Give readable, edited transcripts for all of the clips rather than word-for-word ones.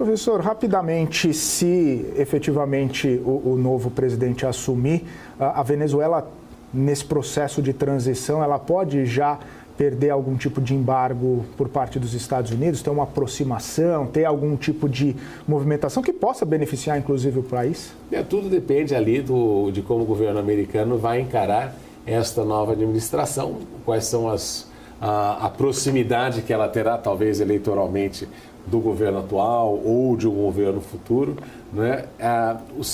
Professor, rapidamente, se efetivamente o novo presidente assumir, a Venezuela, nesse processo de transição, ela pode já perder algum tipo de embargo por parte dos Estados Unidos, ter uma aproximação, ter algum tipo de movimentação que possa beneficiar, inclusive, o país? Tudo depende ali de como o governo americano vai encarar esta nova administração, quais são a proximidade que ela terá, talvez eleitoralmente, do governo atual ou de um governo futuro, né?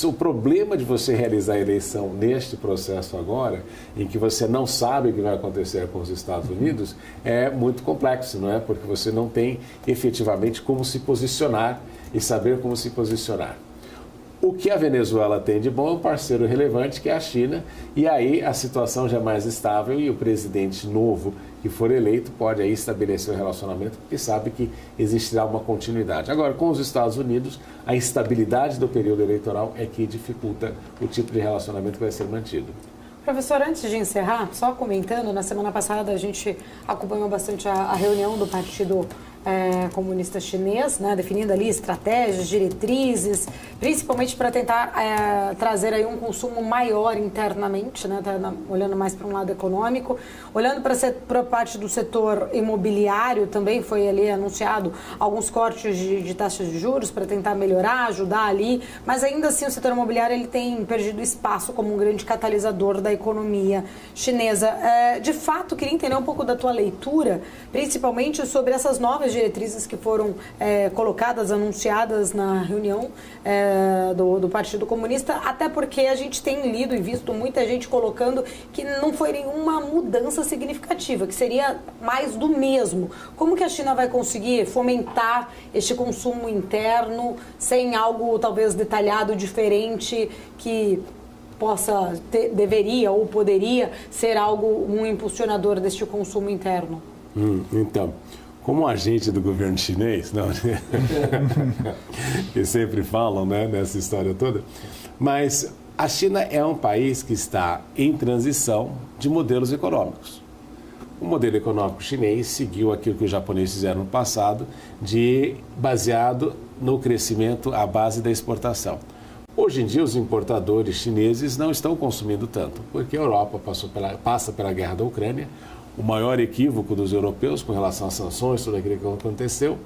O problema de você realizar a eleição neste processo agora, em que você não sabe o que vai acontecer com os Estados Unidos, é muito complexo, não é? Porque você não tem efetivamente como se posicionar e saber como se posicionar. O que a Venezuela tem de bom é um parceiro relevante, que é a China, e aí a situação já é mais estável e o presidente novo que for eleito pode aí estabelecer o relacionamento, porque sabe que existirá uma continuidade. Agora, com os Estados Unidos, a instabilidade do período eleitoral é que dificulta o tipo de relacionamento que vai ser mantido. Professor, antes de encerrar, só comentando, na semana passada a gente acompanhou bastante a reunião do Partido Comunista Chinês, né, definindo ali estratégias, diretrizes, principalmente para tentar trazer aí um consumo maior internamente, né, olhando mais para um lado econômico, olhando para a parte do setor imobiliário também foi ali anunciado alguns cortes de taxas de juros para tentar melhorar, ajudar ali, mas ainda assim o setor imobiliário ele tem perdido espaço como um grande catalisador da economia chinesa. De fato, queria entender um pouco da tua leitura, principalmente sobre essas novas diretrizes que foram colocadas, anunciadas na reunião do Partido Comunista, até porque a gente tem lido e visto muita gente colocando que não foi nenhuma mudança significativa, que seria mais do mesmo. Como que a China vai conseguir fomentar este consumo interno sem algo talvez detalhado, diferente, que deveria ou poderia ser um impulsionador deste consumo interno? Então, como agente do governo chinês, não, que sempre falam, né, nessa história toda, mas a China é um país que está em transição de modelos econômicos. O modelo econômico chinês seguiu aquilo que os japoneses fizeram no passado, baseado no crescimento à base da exportação. Hoje em dia, os importadores chineses não estão consumindo tanto, porque a Europa passa pela guerra da Ucrânia, o maior equívoco dos europeus com relação às sanções, tudo aquilo que aconteceu.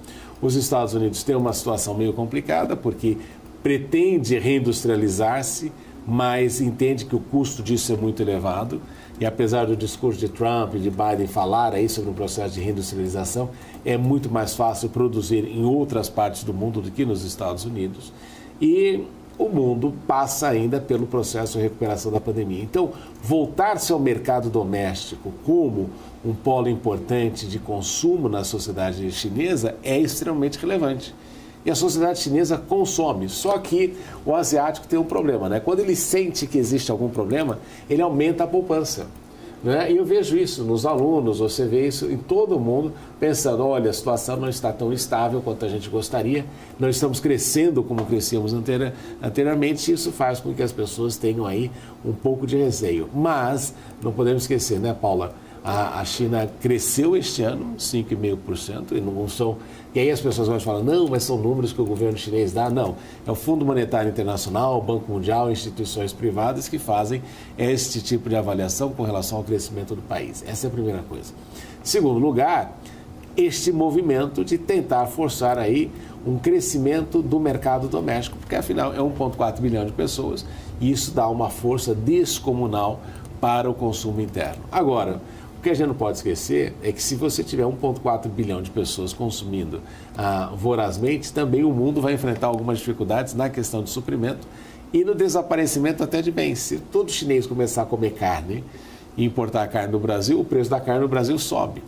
Os Estados Unidos têm uma situação meio complicada, porque pretende reindustrializar-se, mas entende que o custo disso é muito elevado. E apesar do discurso de Trump e de Biden falar aí sobre um processo de reindustrialização, é muito mais fácil produzir em outras partes do mundo do que nos Estados Unidos. E o mundo passa ainda pelo processo de recuperação da pandemia. Então, voltar-se ao mercado doméstico como um polo importante de consumo na sociedade chinesa é extremamente relevante. E a sociedade chinesa consome, só que o asiático tem um problema, né? Quando ele sente que existe algum problema, ele aumenta a poupança. Né? E eu vejo isso nos alunos, você vê isso em todo mundo, pensando, olha, a situação não está tão estável quanto a gente gostaria, não estamos crescendo como crescíamos anteriormente, e isso faz com que as pessoas tenham aí um pouco de receio. Mas não podemos esquecer, né, Paula? A China cresceu este ano 5,5%, e não são... E aí as pessoas vão falar, não, mas são números que o governo chinês dá. Não, é o Fundo Monetário Internacional, o Banco Mundial, instituições privadas que fazem este tipo de avaliação com relação ao crescimento do país. Essa é a primeira coisa. Segundo lugar, este movimento de tentar forçar aí um crescimento do mercado doméstico, porque afinal é 1,4 bilhão de pessoas e isso dá uma força descomunal para o consumo interno. Agora, o que a gente não pode esquecer é que se você tiver 1,4 bilhão de pessoas consumindo vorazmente, também o mundo vai enfrentar algumas dificuldades na questão de suprimento e no desaparecimento até de bens. Se todo chinês começar a comer carne e importar carne no Brasil, o preço da carne no Brasil sobe,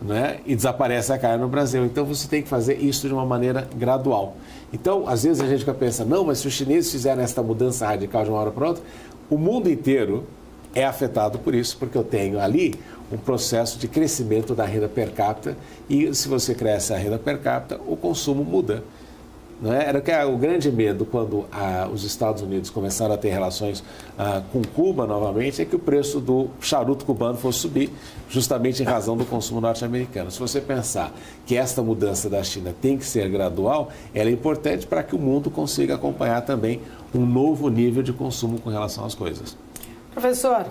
né? E desaparece a carne no Brasil. Então você tem que fazer isso de uma maneira gradual. Então, às vezes a gente fica pensando, não, mas se os chineses fizerem essa mudança radical de uma hora para outra, o mundo inteiro é afetado por isso, porque eu tenho ali um processo de crescimento da renda per capita e se você cresce a renda per capita, o consumo muda. Não é? Era que o grande medo quando os Estados Unidos começaram a ter relações com Cuba novamente, é que o preço do charuto cubano fosse subir, justamente em razão do consumo norte-americano. Se você pensar que esta mudança da China tem que ser gradual, ela é importante para que o mundo consiga acompanhar também um novo nível de consumo com relação às coisas. Professor,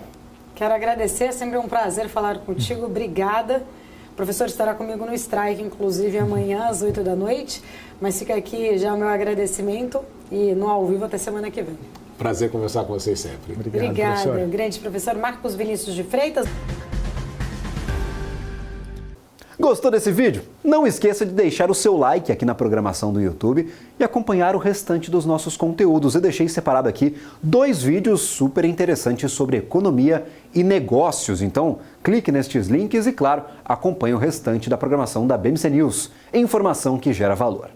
quero agradecer, é sempre um prazer falar contigo, obrigada. O professor estará comigo no Strike, inclusive amanhã às 8 da noite, mas fica aqui já o meu agradecimento e no ao vivo até semana que vem. Prazer conversar com vocês sempre. Obrigada, professor. Grande professor Marcos Vinícius de Freitas. Gostou desse vídeo? Não esqueça de deixar o seu like aqui na programação do YouTube e acompanhar o restante dos nossos conteúdos. Eu deixei separado aqui 2 vídeos super interessantes sobre economia e negócios. Então, clique nestes links e, claro, acompanhe o restante da programação da BMC News. Informação que gera valor.